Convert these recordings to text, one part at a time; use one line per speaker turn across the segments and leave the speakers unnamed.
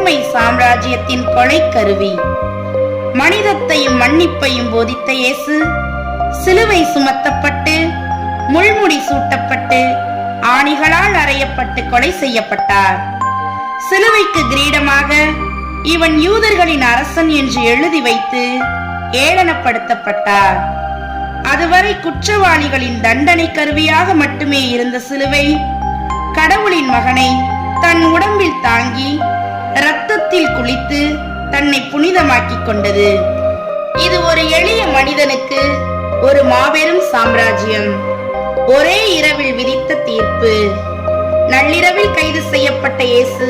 ரோமை சாம்ராஜ்யத்தின் கொலை கருவி. மனிதத்தையும் மன்னிப்பையும் போதித்த இயேசு சிலுவை சுமத்தப்பட்டு முள்முடி சூட்டப்பட்டு ஆணிகளால் அறையப்பட்டு கொலை செய்யப்பட்டார். சிலுவைக்கு கிரீடமாக இவன் யூதர்களின் அரசன் என்று எழுதி வைத்து ஏளனப்படுத்தப்பட்டார். அதுவரை குற்றவாளிகளின் தண்டனை கருவியாக மட்டுமே இருந்த சிலுவை கடவுளின் மகனை தன் உடம்பில் தாங்கி இரத்தத்தில் குளித்து தன்னை புனிதமாக்கிக் கொண்டது. இது ஒரு எளிய மனிதனுக்கு ஒரு மாபெரும் சாம்ராஜ்யம். ஒரே இரவில் விதித்த தீர்ப்பு. நள்ளிரவில் கைது செய்யப்பட்ட இயேசு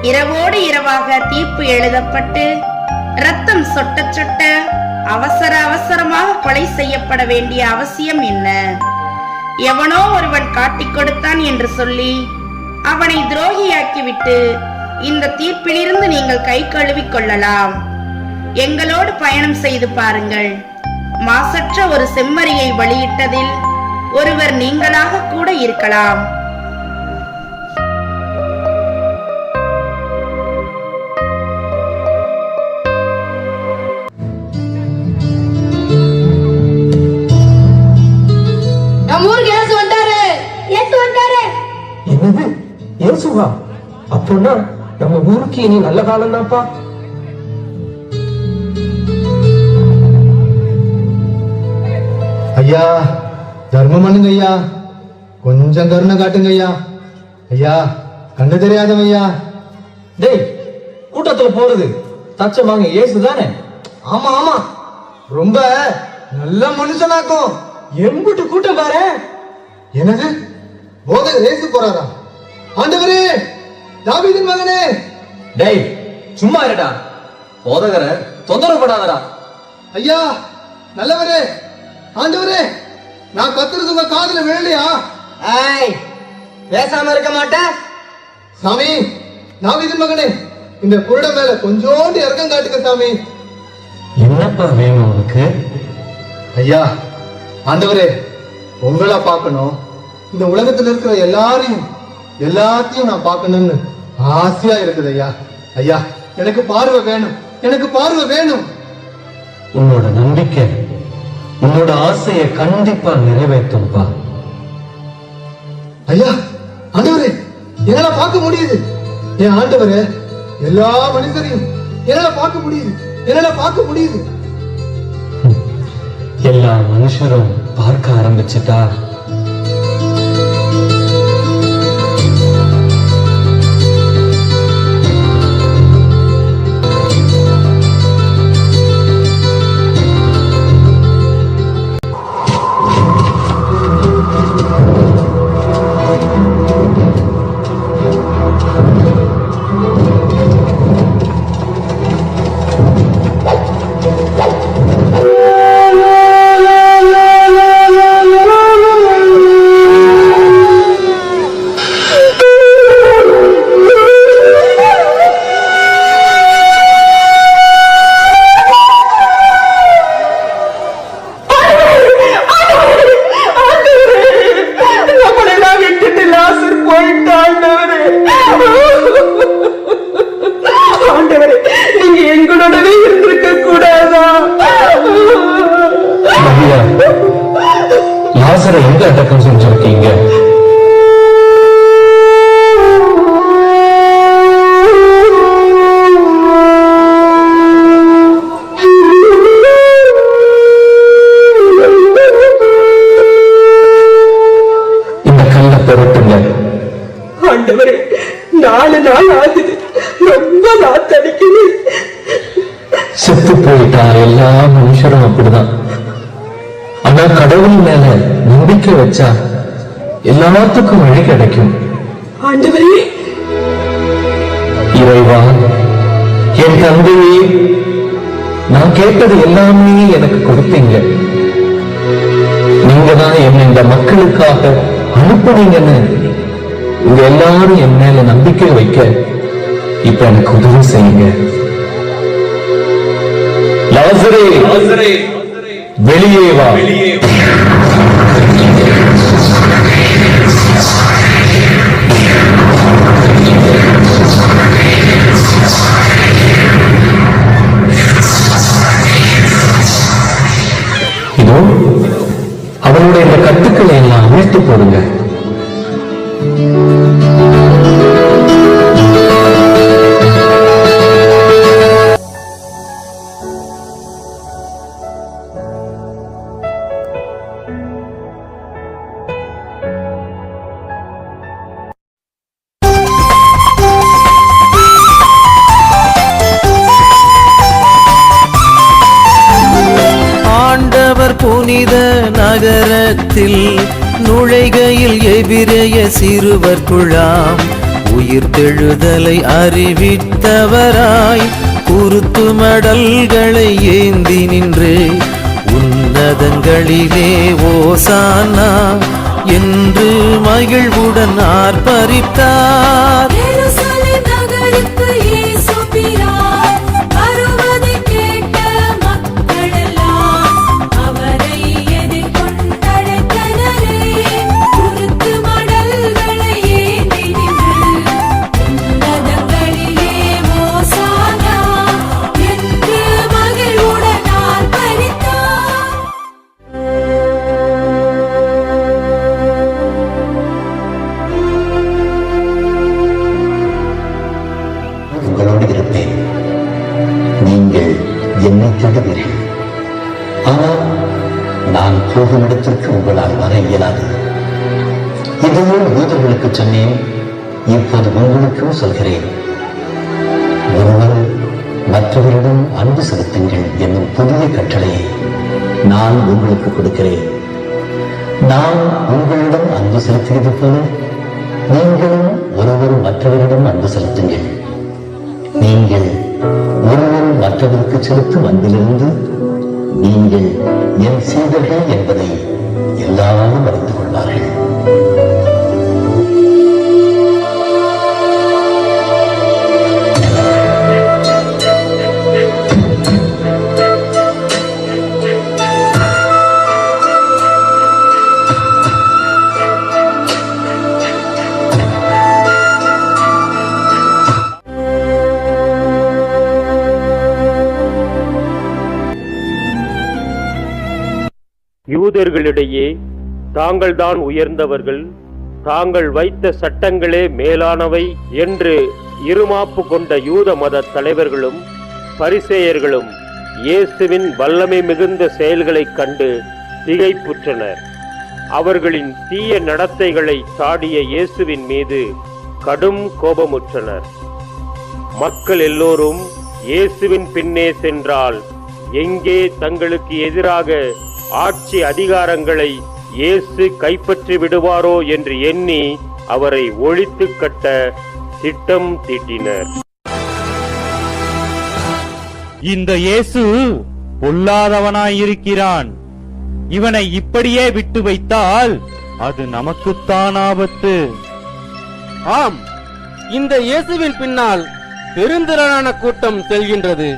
இரவோடு இரவாக தீர்ப்பு எழுதப்பட்டு இரத்தம் சொட்ட சொட்ட அவசரமாக கொலை செய்யப்பட வேண்டிய அவசியம் என்ன? எவனோ ஒருவன் காட்டிக் கொடுத்தான் என்று சொல்லி அவனை துரோகியாக்கிவிட்டு இந்த தீர்ப்பிலிருந்து நீங்கள் கை கழுவிக் கொள்ளலாம். எங்களோடு பயணம் செய்து பாருங்கள். மாசற்ற ஒரு செம்மறியை பலியிட்டதில் ஒருவர் நீங்களாக கூட இருக்கலாம்.
அப்போனா நம்ம ஊருக்கு இனி நல்ல காலம் தான்ப்பா.
ஐயா தர்மம் பண்ணுங்க ஐயா, கொஞ்சம் கருணை காட்டுங்க ஐயா. ஐயா கண்ணு தெரியாதவன் ஐயா.
டேய், கூட்டத்துல போறது தச்சமாங்க ஏசு தானே?
ஆமா ஆமா, ரொம்ப நல்ல மனுஷனாக்கும்.
எம்புட்டு கூட்டம் பாரு.
என்னது போதகர் ஏசு போறாரா? ஆண்டவரே, தாவீதின் மகனே.
டேய் சும்மா இருடா, போதகரை தொந்தரவு படாதடா.
ஐயா நல்லவரே, ஆண்டவரே, நான் கத்துறது உங்க காதுல விழலையா?
பேசாம இருக்க மாட்டேன்.
சாமி, தாவீதின் மகனே, இந்த குருட மேல கொஞ்சோண்டு இறக்கம் காட்டுங்க சாமி.
என்னப்பா வேணும் உனக்கு?
ஐயா ஆண்டவரே, உங்களை பார்க்கணும், இந்த உலகத்துல இருக்கிற எல்லாத்தையும் நான் பார்க்கணும்னு ஆசையா இருக்குது ஐயா. ஐயா எனக்கு பார்வை வேணும், எனக்கு பார்வை வேணும்.
உன்னோட நம்பிக்கை உன்னோட ஆசையை கண்டிப்பா நிறைவேற்றும்பா.
ஐயா ஆண்டவரே, என்னால பார்க்க முடியுது. என் ஆண்டவரே, எல்லா மனிதரையும் என்னால பார்க்க முடியுது.
எல்லா மனுஷரும் பார்க்க ஆரம்பிச்சுட்டா எங்க அடக்கம் செஞ்சிருக்கீங்க? இந்த கல்ல பொருட்டுங்க.
ஆண்டவரே, 4 நாள் ஆகுது, ரொம்ப நாத்தடிக்குது.
செத்து போயிட்டா எல்லா மனுஷரும் அப்படிதான். ஆனா கடவுள் மேல நம்பிக்கை வச்சா எல்லாத்துக்கும் வழி கிடைக்கும்.
ஆண்டவரே,
இறைவா, என் தந்தையே, நான் கேட்டது எல்லாமே எனக்கு கொடுத்தீங்க. நீங்க தான் என்னை இந்த மக்களுக்காக அனுப்புனீங்கன்னு உங்க எல்லாரும் என் மேல நம்பிக்கை வைக்க இப்ப எனக்கு உதவி செய்யுங்க. லாசரே, வெளியே வா. இதோ அவளுடைய இந்த கட்டுக்களை எல்லாம் அவிழ்த்து போடுங்க.
புனித நகரத்தில் நுழைகையில் எபிரேய சிறுவர் குழாம் உயிர்த்தெழுதலை அறிவித்தவராய் குருத்து மடல்களை ஏந்தி நின்று உன்னதங்களிலே ஓசானா என்று மகிழ்வுடன் ஆர்ப்பரித்தார்.
என்னை தேடுவீர்கள், ஆனால் நான் போகும் இடத்திற்கு உங்களால் வர இயலாது. இதையும் யூதர்களுக்கு சொன்னேன், இப்போது உங்களுக்கும் சொல்கிறேன். ஒருவர் மற்றவரிடம் அன்பு செலுத்துங்கள் என்னும் புதிய கட்டளையை நான் உங்களுக்கு கொடுக்கிறேன். நான் உங்களிடம் அன்பு செலுத்தியது போல நீங்களும் ஒருவர் மற்றவரிடம் அன்பு செலுத்துங்கள். நீங்கள் ஒருவர் மற்றவருக்கு செலுத்தும் அன்பிலிருந்து நீங்கள் என் சீடர்கள் என்பதை எல்லாரும் அறிந்து கொள்வார்கள்.
யூதர்களிடையே தாங்கள்தான் உயர்ந்தவர்கள், தாங்கள் வைத்த சட்டங்களே மேலானவை என்று இருமாப்பு கொண்ட யூத மத தலைவர்களும் பரிசேயர்களும் இயேசுவின் வல்லமை மிகுந்த செயல்களைக் கண்டு திகைப்புற்றனர். அவர்களின் தீய நடத்தைகளை சாடிய இயேசுவின் மீது கடும் கோபமுற்றனர். மக்கள் எல்லோரும் இயேசுவின் பின்னே சென்றால் எங்கே தங்களுக்கு எதிராக ஆட்சி அதிகாரங்களை இயேசு கைப்பற்றி விடுவாரோ என்று எண்ணி அவரை ஒழித்து கட்ட திட்டம் தீட்டினர்.
இந்த இயேசு பொல்லாதவனாயிருக்கிறான். இவனை இப்படியே விட்டு வைத்தால் அது நமக்குத்தான் ஆபத்து.
ஆம், இந்த இயேசுவின் பின்னால் பெருந்திரளான கூட்டம் செல்கின்றது.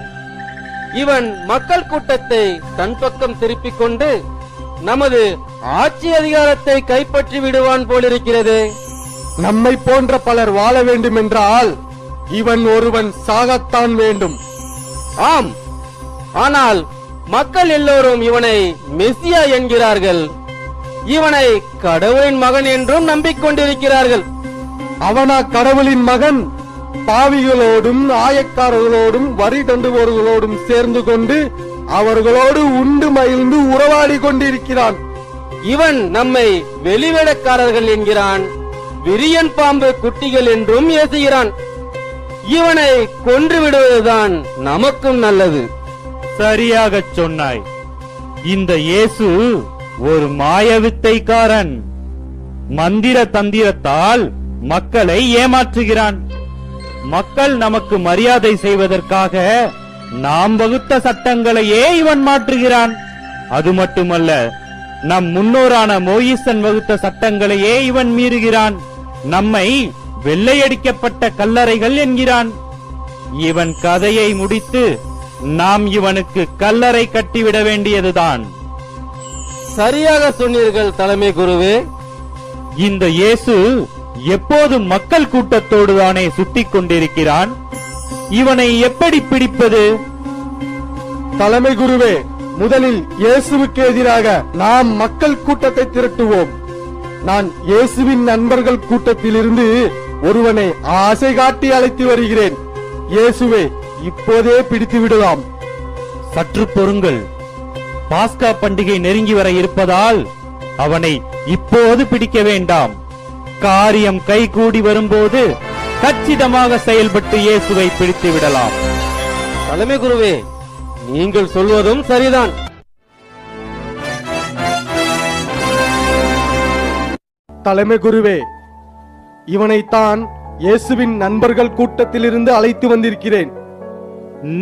இவன் மக்கள் கூட்டத்தை தன் பக்கம் திருப்பிக் கொண்டு நமது ஆட்சி அதிகாரத்தை கைப்பற்றி விடுவான் போலிருக்கிறது.
நம்மை போன்ற பலர் வாழ வேண்டும் என்றால் இவன் ஒருவன் சாகத்தான் வேண்டும்.
ஆம், ஆனால் மக்கள் எல்லோரும் இவனை மெசியா என்கிறார்கள். இவனை கடவுளின் மகன் என்றும் நம்பிக்கொண்டிருக்கிறார்கள்.
அவனா கடவுளின் மகன்? பாவிகளோடும் ஆயக்காரர்களோடும் வரி தண்டுபவர்களோடும் சேர்ந்து கொண்டு அவர்களோடு உண்டு மகிழ்ந்து உறவாடி கொண்டிருக்கிறான்.
இவன் நம்மை வெளிவேடக்காரர்கள் என்கிறான். விரியன் பாம்பு குட்டிகள் என்றும் ஏசுகிறான். இவனை கொன்று விடுவதுதான் நமக்கும் நல்லது.
சரியாகச் சொன்னாய். இந்த இயேசு ஒரு மாயவித்தைக்காரன். மந்திர தந்திரத்தால் மக்களை ஏமாற்றுகிறான். மக்கள் நமக்கு மரியாதை செய்வதற்காக நாம் வகுத்த சட்டங்களையே இவன் மாற்றுகிறான். அது மட்டுமல்ல, நம் முன்னோரான மோயிசன் வகுத்த சட்டங்களையே இவன் மீறுகிறான். நம்மை வெள்ளையடிக்கப்பட்ட கல்லறைகள் என்கிறான். இவன் கதையை முடித்து நாம் இவனுக்கு கல்லறை கட்டிவிட வேண்டியதுதான்.
சரியாக சொன்னீர்கள் தலைமை குருவே.
இந்த இயேசு எப்போதும் மக்கள் கூட்டத்தோடு தானே சுத்திக் கொண்டிருக்கிறான். இவனை எப்படி பிடிப்பது?
தலைமை குருவே,
முதலில் இயேசுவுக்கு எதிராக நாம் மக்கள் கூட்டத்தை திரட்டுவோம். நான் இயேசுவின் நண்பர்கள் கூட்டத்திலிருந்து ஒருவனை ஆசை காட்டி அழைத்து வருகிறேன். இயேசுவை இப்போதே பிடித்து விடலாம்.
சற்று பொறுங்கள். பாஸ்கா பண்டிகை நெருங்கி வர இருப்பதால் அவனை இப்போது பிடிக்க வேண்டாம். காரியம் கைகூடி வரும்போது கச்சிதமாக செயல்பட்டு இயேசுவை பிடித்து விடலாம்.
தலைமை குருவே, நீங்கள் சொல்வதும் சரிதான்.
தலைமை குருவே, இவனைத்தான் இயேசுவின் நண்பர்கள் கூட்டத்திலிருந்து அழைத்து வந்திருக்கிறேன்.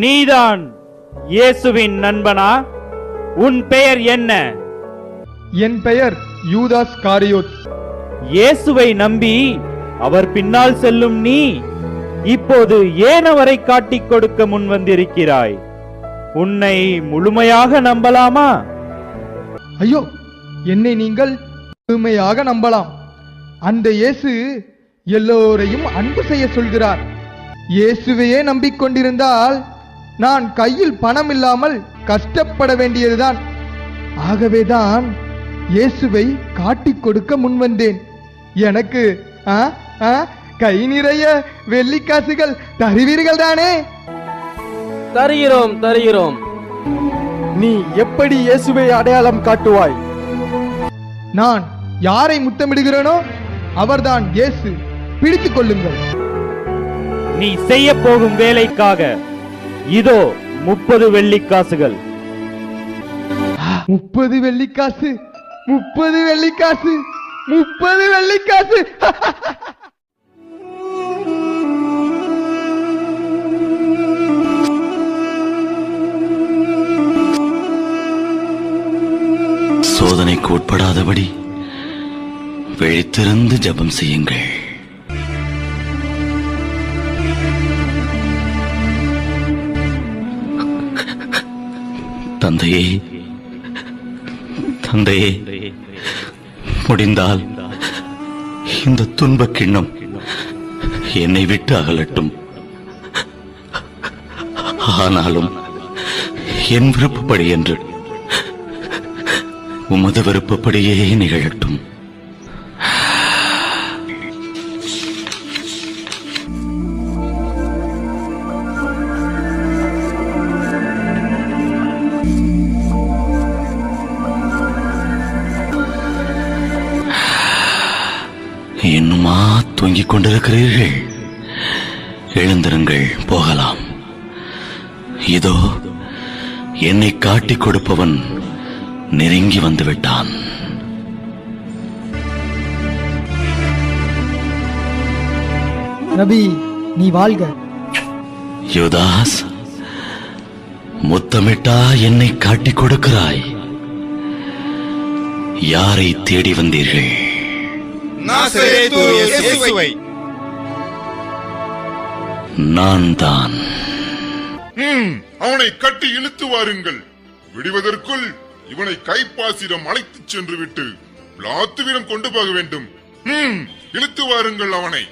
நீதான் இயேசுவின் நண்பனா? உன் பெயர் என்ன?
என் பெயர் யூதாஸ் காரியோத்.
இயேசுவை நம்பி அவர் பின்னால் செல்லும் நீ இப்போது ஏன் அவரை காட்டிக் கொடுக்க முன் வந்திருக்கிறாய்? உன்னை முழுமையாக நம்பலாமா?
ஐயோ, என்னை நீங்கள் முழுமையாக நம்பலாம். அந்த இயேசு எல்லோரையும் அன்பு செய்ய சொல்கிறார். இயேசுவையே நம்பிக்கொண்டிருந்தால் நான் கையில் பணம் இல்லாமல் கஷ்டப்பட வேண்டியதுதான். ஆகவேதான் இயேசுவை காட்டிக் கொடுக்க முன்வந்தேன். எனக்கு கை நிறைய வெள்ளிக்காசுகள் தருவீர்கள் தானே?
தருகிறோம் தருகிறோம்.
நீ எப்படி இயேசுவை அடையாளம் காட்டுவாய்? நான் யாரை முத்தமிடுகிறேனோ அவர்தான் இயேசு. பிடித்துக் கொள்ளுங்கள்.
நீ செய்ய போகும் வேலைக்காக இதோ 30 வெள்ளிக்காசுகள்.
30 வெள்ளிக்காசு, 30 வெள்ளிக்காசு, 30 வெள்ளிக்காசு.
சோதனைக்கு உட்படாதபடி விழித்திருந்து ஜெபம் செய்யுங்கள். தந்தையே, தந்தையே, முடிந்தால் இந்த துன்பக் கிண்ணம் என்னை விட்டு அகலட்டும். ஆனாலும் என் விருப்பப்படி என்று உமது விருப்பப்படியே நிகழட்டும். இன்னுமா தூங்கிக் கொண்டிருக்கிறீர்கள்? எழுந்திருங்கள், போகலாம். இதோ என்னை காட்டிக் கொடுப்பவன் நெருங்கி வந்து விட்டான்.
நபி, நீ வாழ்க.
யூதாஸ், முத்தமிட்டா என்னை காட்டிக் கொடுக்கிறாய். யாரை தேடி வந்தீர்கள்? நான் தான்.
அவனை கட்டி இழுத்து வாருங்கள். விடுவதற்குள் இவனை கைப்பாசிடம் அழைத்துச் சென்று விட்டு பிளாத்துவிடம் கொண்டு போக வேண்டும். இழுத்து வாருங்கள் அவனை.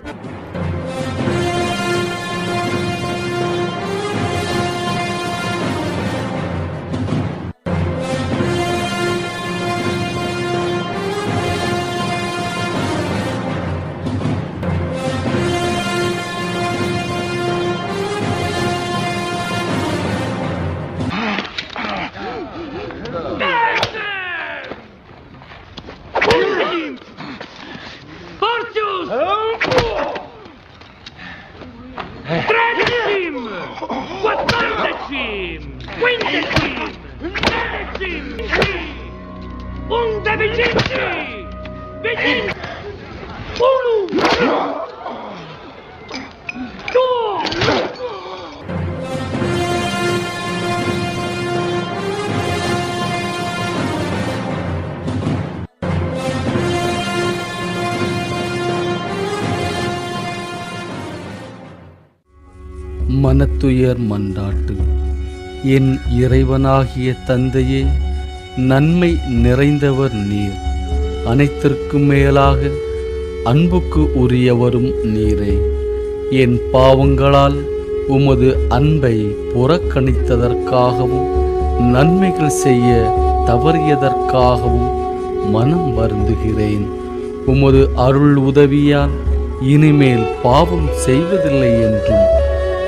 மனத்துயர் மன்றாட்டு. என் இறைவனாகிய தந்தையே, நன்மை நிறைந்தவர் நீர். அனைத்திற்கும் மேலாக அன்புக்கு உரியவரும் நீரே. என் பாவங்களால் உமது அன்பை புறக்கணித்ததற்காகவும் நன்மைகள் செய்ய தவறியதற்காகவும் மனம் வருந்துகிறேன். உமது அருள் உதவியால் இனிமேல் பாவம் செய்வதில்லை என்றும்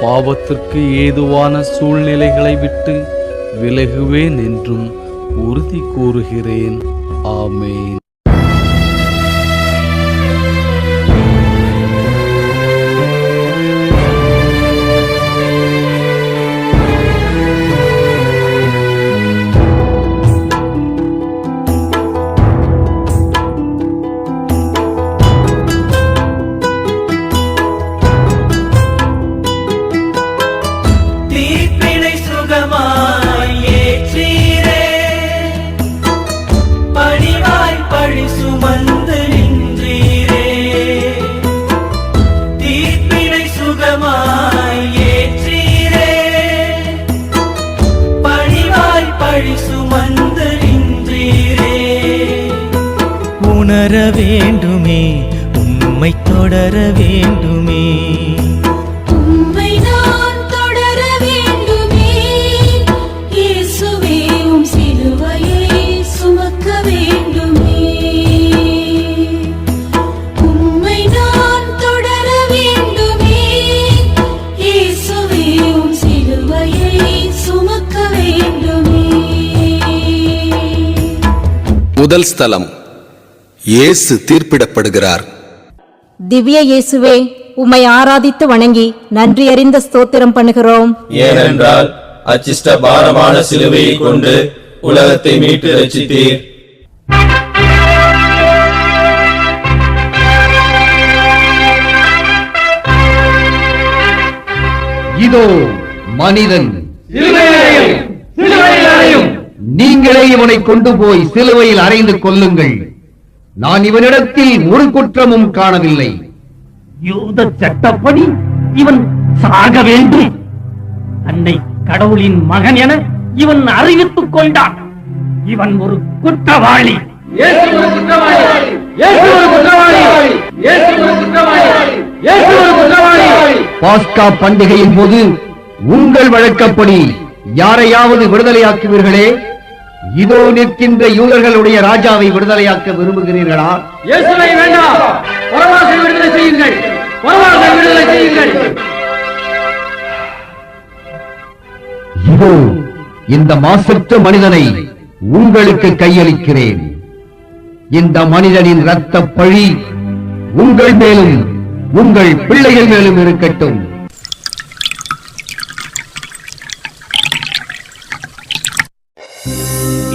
பாவத்திற்கு ஏதுவான சூழ்நிலைகளை விட்டு விலகுவேன் என்றும் உறுதி கூறுகிறேன். ஆமென்.
உணர வேண்டுமே, உம்மை தொடர வேண்டுமே,
உம்மை நான் தொடர வேண்டுமே, இயேசுவே உம் சிலுவையை சுமக்க வேண்டுமே. உம்மை நான் தொடர வேண்டுமே, இயேசுவே உம் சிலுவையை சுமக்க வேண்டுமே.
முதல் ஸ்தலம், இயேசு தீர்ப்பிடப்படுகிறார்.
திவ்ய இயேசுவே, உம்மை ஆராதித்து வணங்கி நன்றி அறிந்த ஸ்தோத்திரம் பண்ணுகிறோம்.
ஏனென்றால் அச்சிஷ்ட பாரமான சிலுவையை கொண்டு உலகத்தை மீட்டு ரட்சித்தீர்.
இதோ மனிதன், நீங்களே இவனை கொண்டு போய் சிலுவையில் அறைந்து கொல்லுங்கள். நான் இவனிடத்தில் ஒரு குற்றமும் காணவில்லை.
யூத சட்டப்படி இவன் சாக வேண்டும். அன்னை கடவுளின் மகன் என இவன் அறிவித்துக் கொண்டான். இவன் ஒரு குற்றவாளி.
பாஸ்கா பண்டிகையின் போது உங்கள் வழக்கப்படி யாரையாவது விடுதலையாக்குவீர்களே? இதோ நிற்கின்ற யூதர்களுடைய ராஜாவை விடுதலையாக்க விரும்புகிறீர்களா?
இயேசுவை வேண்டாம், பரவாசை விடுதலை செய்யுங்கள், பரவாசை விடுதலை செய்யுங்கள்.
இதோ இந்த மாசற்ற மனிதனை உங்களுக்கு கையளிக்கிறேன். இந்த மனிதனின் இரத்த பழி உங்கள் மேலும் உங்கள் பிள்ளைகள் மேலும் இருக்கட்டும்.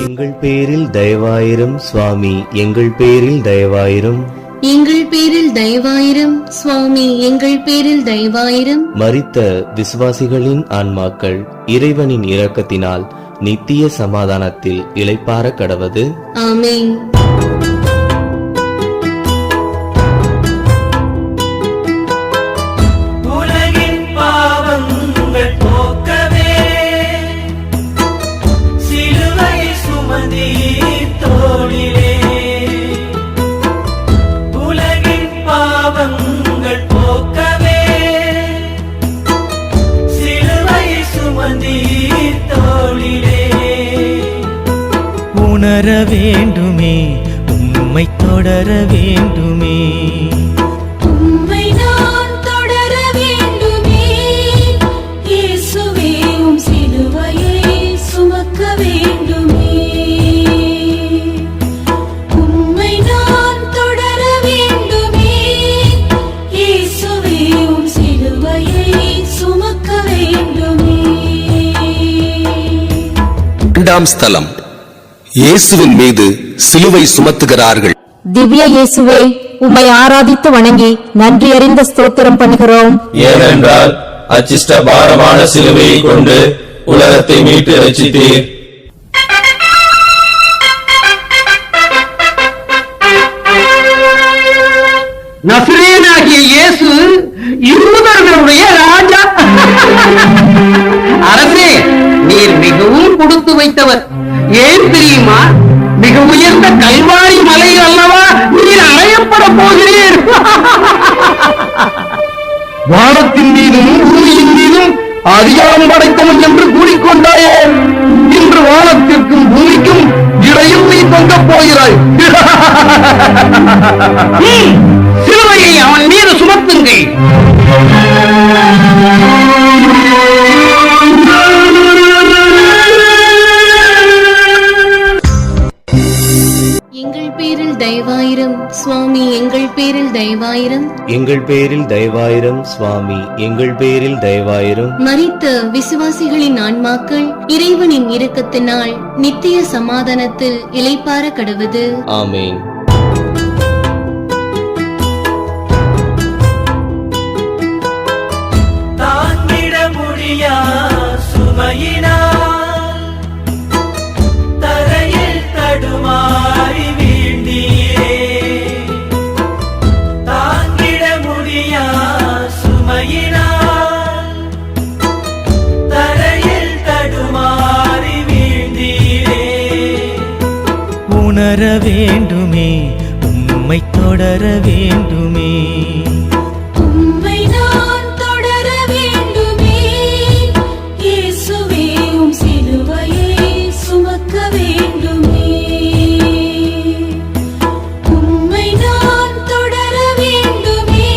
எங்கள் பேரில் தயவாயிரும் சுவாமி, எங்கள் பேரில் தயவாயிரும்.
எங்கள் பேரில் தயவாயிரும் சுவாமி, எங்கள் பேரில் தயவாயிரும்.
மரித்த விசுவாசிகளின் ஆன்மாக்கள் இறைவனின் இரக்கத்தினால் நித்திய சமாதானத்தில் இளைப்பாற கடவது.
ஆமென்.
உலகின் பாவங்கள் போக்கவே சிலுவை சுமதி தோளிலே. உலகின் பாவங்கள் போக்கவே சிலுவை சுமதி தோளிலே. உணர வேண்டுமே, உம்மை தொடர வேண்டுமே,
உம்மை நான் தொடர வேண்டுமே, இயேசுவே உம் சிலுவையை சுமக்க வேண்டுமே. உம்மை நான் தொடர வேண்டுமே, இயேசுவே உம் சிலுவையை சுமக்க வேண்டுமே.
இரண்டாம் ஸ்தலம், இயேசுவின் மீது சிலுவை சுமத்துகிறார்கள்.
திவ்ய இயேசுவே, உம்மை ஆராதித்து வணங்கி நன்றி அறிந்த ஸ்தோத்திரம் பண்ணுகிறோம்.
ஏனென்றால் அச்சிஷ்ட பாரமான சிலுவையை கொண்டு உலகத்தை மீட்டு ரட்சித்தீர்.
நசரேயனாகிய இயேசு யூதர்களுடைய ராஜா. அரசே, நீர் மிகவும் கொடுத்து வைத்தவர். ஏன் தெரியுமா? மிக உயர்ந்த கல்வாரி மலை அல்லவா நீர் அழையப்பட போகிறீர்.
வானத்தின் மீதும் பூமியின் மீதும் அதிகாரம் படைத்தவன் என்று கூறிக்கொண்டாயே, இன்று
வானத்திற்கும் பூமிக்கும் இடையில் நீ தொங்கப் போகிறாய். சிலுவையை அவன் மீது சுமத்துங்கள்.
எங்கள் பேரில் தயவாயிரம் சுவாமி, எங்கள் பேரில் தயவாயிரம்.
எங்கள் பேரில் தயவாயிரம் சுவாமி, எங்கள் பேரில் தயவாயிரம்.
மரித்த விசுவாசிகளின் ஆன்மாக்கள் இறைவனின் இரக்கத்தினால் நித்திய சமாதானத்தில் இளைப்பாற கடவது.
ஆமென்.
தாங்கிட முடியா சுமையினால் தரையில் தடுமாறி வீழ்ந்தீரே. தாங்கிட முடியா சுமையினால் தரையில் தடுமாறி வீழ்ந்தீரே.
உணர வேண்டுமே, உம்மை தொடர வேண்டுமே.
உம்மை நான் தொடர வேண்டுமே. இயேசுவே உம் சிலுவையை சுமக்க வேண்டுமே. உம்மை நான் தொடர வேண்டுமே.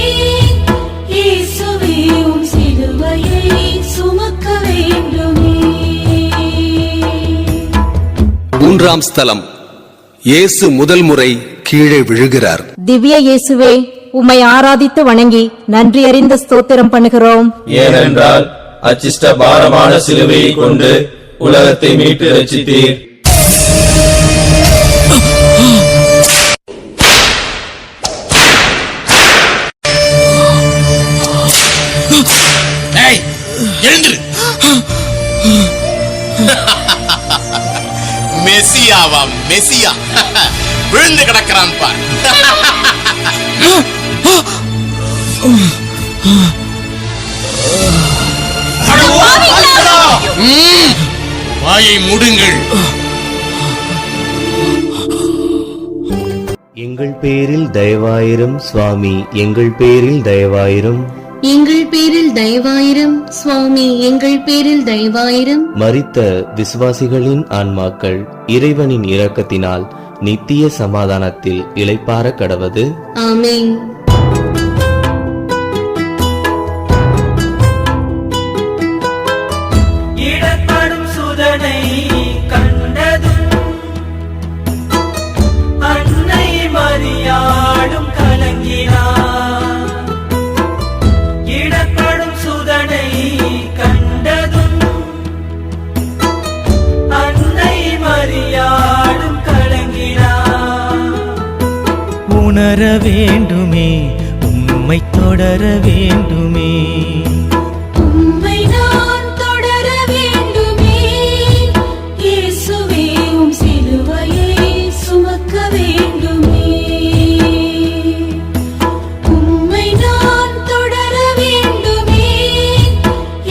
இயேசுவே உம் சிலுவையை சுமக்க வேண்டுமே.
மூன்றாம் ஸ்தலம். இயேசு முதல் முறை கீழே விழுகிறார்.
திவ்ய இயேசுவே, உம்மை ஆராதித்து வணங்கி நன்றி அறிந்த ஸ்தோத்திரம் பண்ணுகிறோம்.
ஏனென்றால் அச்சிஷ்ட பாரமான சிலுவையை கொண்டு உலகத்தை மீட்டு ரட்சித்தீர்.
மெசியாவா மெசியா விழுந்து கிடக்கிறான் பார். வாயை மூடுங்கள்.
எங்கள் பேரில் தயவாயிரம் சுவாமி, எங்கள் பேரில் தயவாயிரம்.
எங்கள் பேரில் தயவாயிரம் சுவாமி, எங்கள் பேரில் தயவாயிரம்.
மரித்த விசுவாசிகளின் ஆன்மாக்கள் இறைவனின் இரக்கத்தினால் நித்திய சமாதானத்தில் இளைப்பாற கடவது.
ஆமென்.
இடப்படும் சுதனை கண்டதும் அன்னை மரியாளும் கலங்கினார். இடப்படும் சுதனை கண்டதும் அன்னை மரியாளும் கலங்கினார்.
உணர வேண்டுமே, உம்மை தொடர வேண்டுமே.
உம்மை நான் தொடர வேண்டுமே. இயேசுவே உம் சிலுவையை சுமக்க வேண்டுமே. உம்மை நான் தொடர வேண்டுமே.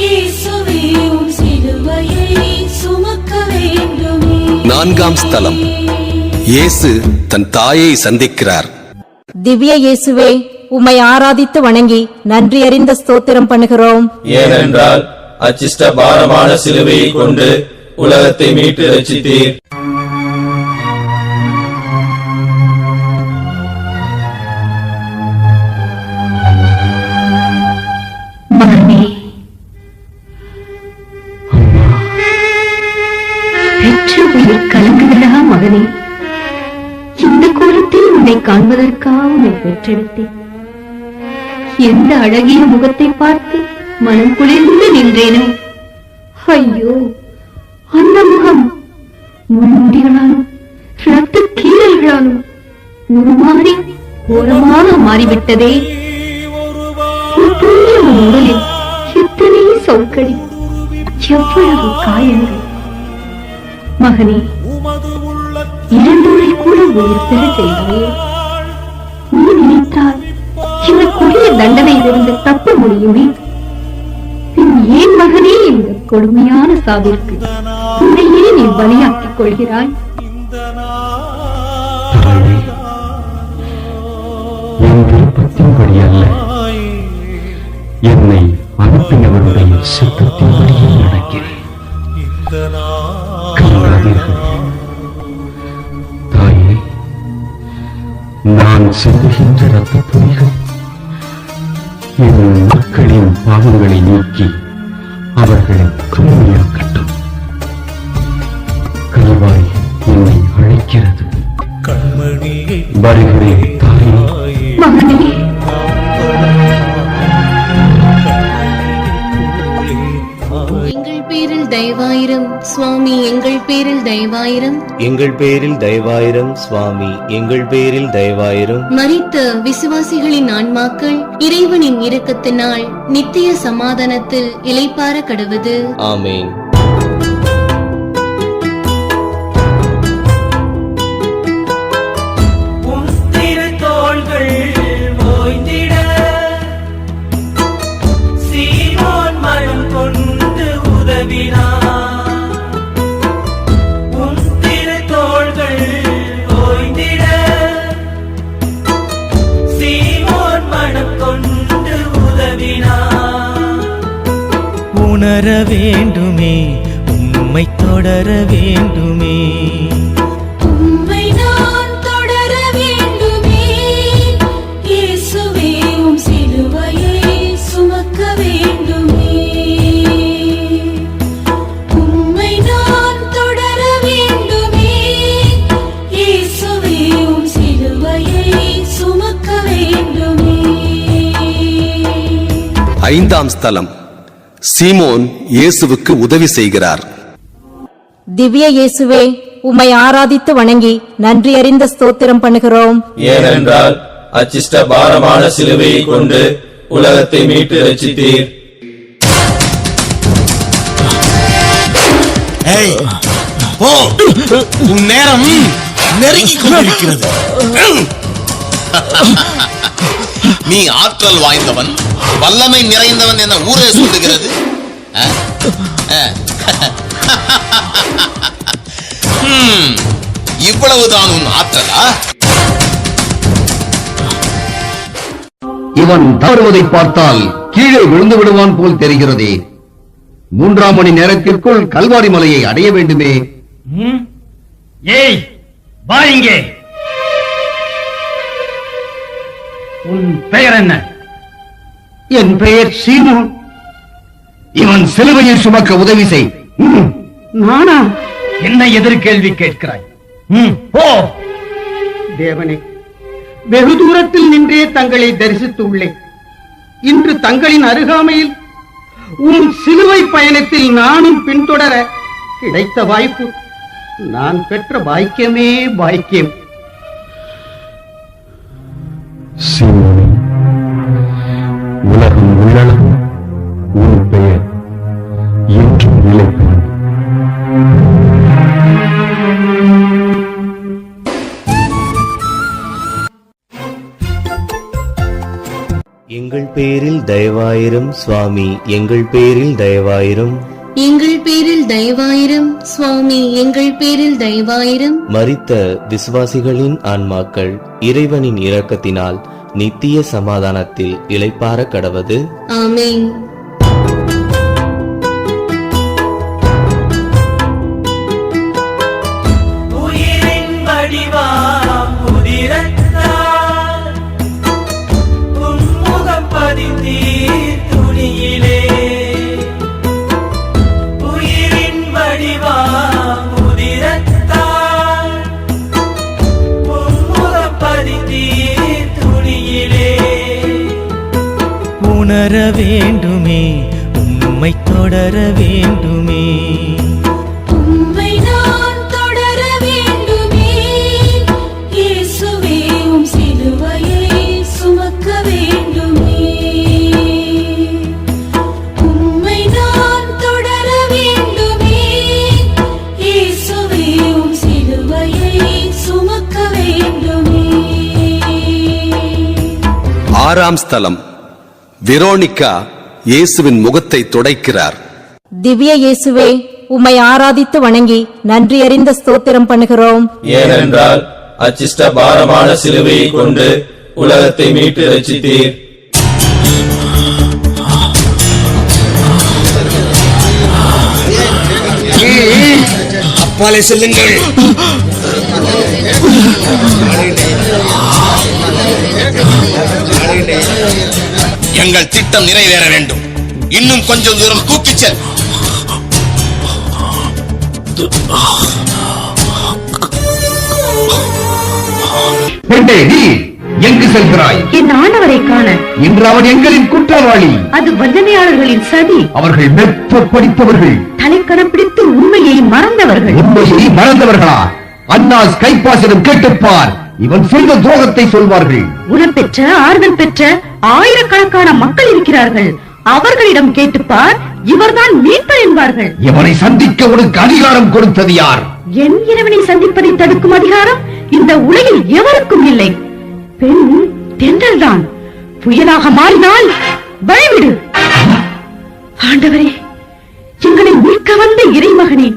இயேசுவே உம் சிலுவையை சுமக்க வேண்டுமே.
நான்காம் ஸ்தலம். இயேசு தன் தாயை சந்திக்கிறார்.
திவ்ய இயேசுவே, உம்மை ஆராதித்து வணங்கி நன்றி அறிந்த ஸ்தோத்திரம் பண்ணுகிறோம்.
ஏனென்றால் அச்சிஷ்ட பாரமான சிலுவையை கொண்டு உலகத்தை மீட்டு ரட்சித்தீர்.
மகனே, பெற்ற உயிர் கலங்குகிறா மகனே. இந்த கோலத்தில் உன்னை காண்பதற்காக உன்னை பெற்றெடுத்தேன். எந்த அழகிய முகத்தை பார்த்து மனம் குளிர்ந்து நின்றேனோ. ஐயோ, அந்த முகம் முன்முடிகளாலும் ரத்த கீறல்களாலும் உருமாறி ஓரமாக மாறிவிட்டதே. புதிய உடலில் எத்தனை சவுக்கடி, எவ்வளவு காயங்கள். மகனே, இரண்டோரை கூட உயிர் பெற செய்தாயே. நீ நினைத்தால் இந்த கொடிய தண்டனையிலிருந்து தப்ப முடியுமே. பின் ஏன் மகனே இந்த கொடுமையான சாவிற்கு உன்னையே நீ பலியாக்கிக் கொள்கிறாய்?
என் விருப்பத்தின்படி அல்ல, என்னை அனுப்பினவருடைய சித்தத்தின்படியே நடக்கிறேன். நான் சிந்துகின்ற ரத்த துளிகள் என் மக்களின் பாவங்களை நீக்கி அவர்களை தூய்மையாக்கட்டும். கல்வாரி என்னை அழைக்கிறது. வருகிறேன் தாயே.
எங்கள் பேரில் தயவாயிரம் சுவாமி, எங்கள் பேரில் தயவாயிரம்.
எங்கள் பேரில் தயவாயிரம் சுவாமி, எங்கள் பேரில் தயவாயிரம்.
மரித்த விசுவாசிகளின் ஆன்மாக்கள் இறைவனின் இரக்கத்தினால் நித்திய சமாதானத்தில் இளைப்பாற கடவது.
ஆமேன்.
உணர வேண்டுமே, உம்மை தொடர வேண்டுமே,
உம்மை நான் தொடர வேண்டுமே. இயேசுவே உம் சிலுவையை சுமக்க வேண்டுமே. உம்மை நான் தொடர வேண்டுமே. இயேசுவே உம் சிலுவையை சுமக்க வேண்டுமே.
ஐந்தாம் ஸ்தலம். சீமோன் இயேசுவுக்கு உதவி செய்கிறார்.
திவ்ய இயேசுவே, உம்மை ஆராதித்து வணங்கி நன்றி அறிந்த ஸ்தோத்திரம் பண்ணுகிறோம்.
ஏனென்றால் அச்சிஷ்ட பாரமான சிலுவையை கொண்டு உலகத்தை மீட்டு ரட்சித்தீர்.
உன் நேரம் நெருங்கிக் கொண்டிருக்கிறது. நீ ஆற்றல் வாய்ந்தவன், வல்லமை நிறைந்தவன் என ஊரே சொல்லுகிறது. இவ்வளவுதான் உன் ஆற்றலா?
இவன் தவறுவதை பார்த்தால் கீழே விழுந்து விடுவான் போல் தெரிகிறதே. 3 மணி நேரத்திற்குள் கல்வாரி மலையை அடைய வேண்டுமே.
ஏய், வா இங்கே. உன் பெயர் என்ன?
என் பெயர் சீமோன். இவன் சிலுவையை சுமக்க உதவி செய்.
நானா? என்ன எதிர்கேள்வி கேட்கிறாய்? போ.
தேவனே, வெகு தூரத்தில் நின்றே தங்களை தரிசித்துள்ளேன். இன்று தங்களின் அருகாமையில் உன் சிலுவை பயணத்தில் நானும் பின்தொடர கிடைத்த வாய்ப்பு நான் பெற்ற பாக்கியமே பாக்கியம்.
சீமோனே, உலகம் உள்ளளவும் உன் பெயர் என்றும் நிலைப்பெறும்.
எங்கள் பேரில் தயவாயிரம் சுவாமி, எங்கள் பேரில் தயவாயிரம்.
எங்கள் பேரில் தயவாயிரம் சுவாமி, எங்கள் பேரில் தயவாயிரம்.
மரித்த விசுவாசிகளின் ஆன்மாக்கள் இறைவனின் இரக்கத்தினால் நித்திய சமாதானத்தில் இளைப்பாற கடவது.
ஆமென்.
உயிரின் வடிவாம் உதிரத்தால் உம்முகம் பதிந்தீர் துணியிலே. உயிரின் வடிவாம் உதிரத்தால் உம்முகம் பதிந்தீர் துணியிலே.
உணர வேண்டுமே, உம்மை தொடர வேண்டுமே,
உம்மை நான் தொடர வேண்டுமே. இயேசுவே உம் சிலுவையை சுமக்க வேண்டுமே. உம்மை நான் தொடர வேண்டுமே. இயேசுவே உம் சிலுவையை சுமக்க வேண்டுமே.
ஆறாம் ஸ்தலம். வெரோனிகா இயேசுவின் முகத்தை துடைக்கிறார்.
திவ்ய இயேசுவே, உம்மை ஆராதித்து வணங்கி நன்றி அறிந்த ஸ்தோத்திரம் பண்ணுகிறோம்.
ஏனென்றால் அச்சிஷ்ட பாரமான சிலுவையை கொண்டு உலகத்தை மீட்டு ரட்சித்தீர்.
அப்பாலே செல்லுங்கள். திட்டம் நிறைவேற வேண்டும். இன்னும் கொஞ்சம் தூரம் தூக்கிச் செல்.
பெண்ணே, நீ எங்கு செல்கிறாய்?
என் ஆண்டவரை காண.
இன்று அவன் எங்களின் குற்றவாளி.
அது வஞ்சனையாளர்களின் சதி.
அவர்கள் மெத்த படித்தவர்கள்,
தலைக்கணம் பிடித்து உண்மையை மறந்தவர்கள்.
உண்மையை மறந்தவர்களா? அன்னாஸ் கைப்பாசிடம் கேட்டுப்பார், இவன் செய்த துரோகத்தை சொல்வார்கள்.
உணம் பெற்ற ஆறுதல் பெற்ற ஆயிரக்கணக்கான மக்கள் இருக்கிறார்கள். அவர்களிடம் கேட்டுப்பார், இவர்தான் மீட்பர் என்பார்கள்.
இவனை சந்திக்க உனக்கு அதிகாரம் கொடுத்தது யார்?
என் இறைவனை சந்திப்பதை தடுக்கும் அதிகாரம் இந்த உலகில் எவருக்கும் இல்லை. பெண் தென்றல் தான். புயலாக மாறினால் பயவிடு. ஆண்டவரே, எங்களை மீட்க வந்த இறைமகனே,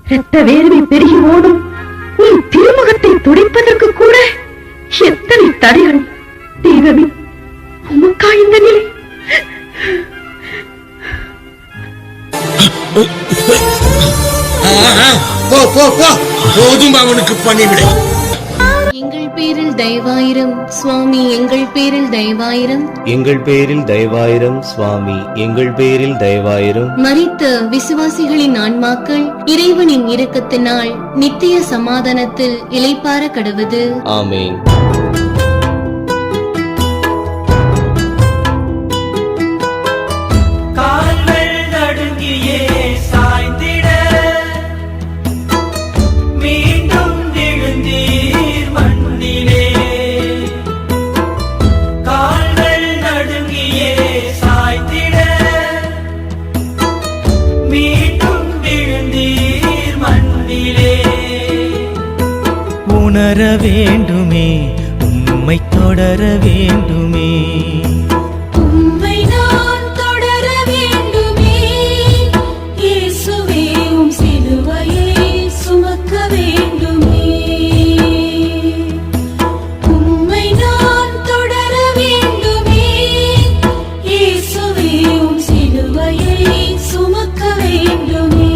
இரத்த வேர்வை பெருகி ஓடும் உன் திருமுகத்தை துடைப்பதற்கு கூட எத்தனை தடைகள். தெய்வமே, உமக்கா இந்த நிலை?
போதும் அவனுக்கு பணிவிடை.
எங்கள் பேரில் தயவாயிரம் சுவாமி, எங்கள் பேரில் தயவாயிரம்.
எங்கள் பேரில் தயவாயிரம் சுவாமி, எங்கள் பேரில் தயவாயிரம்.
மரித்த விசுவாசிகளின் ஆன்மாக்கள் இறைவனின் இரக்கத்தினால் நித்திய சமாதானத்தில் இளைப்பாற கடவது.
ஆமென்.
கால்கள் நடுங்கியே சாய்ந்திட மீண்டும் விழுந்தீர் மண்ணிலே. கால்கள் நடுங்கியே சாய்ந்திட மீண்டும் விழுந்தீர் மண்ணிலே.
உணர வேண்டுமே, உம்மை தொடர வேண்டுமே.
உம்மை நான் தொடர வேண்டுமே. இயேசுவே, உம் சிலுவையை சுமக்க வேண்டுமே. உம்மை நான் தொடர வேண்டுமே. இயேசுவே, உம் சிலுவையை சுமக்க வேண்டுமே.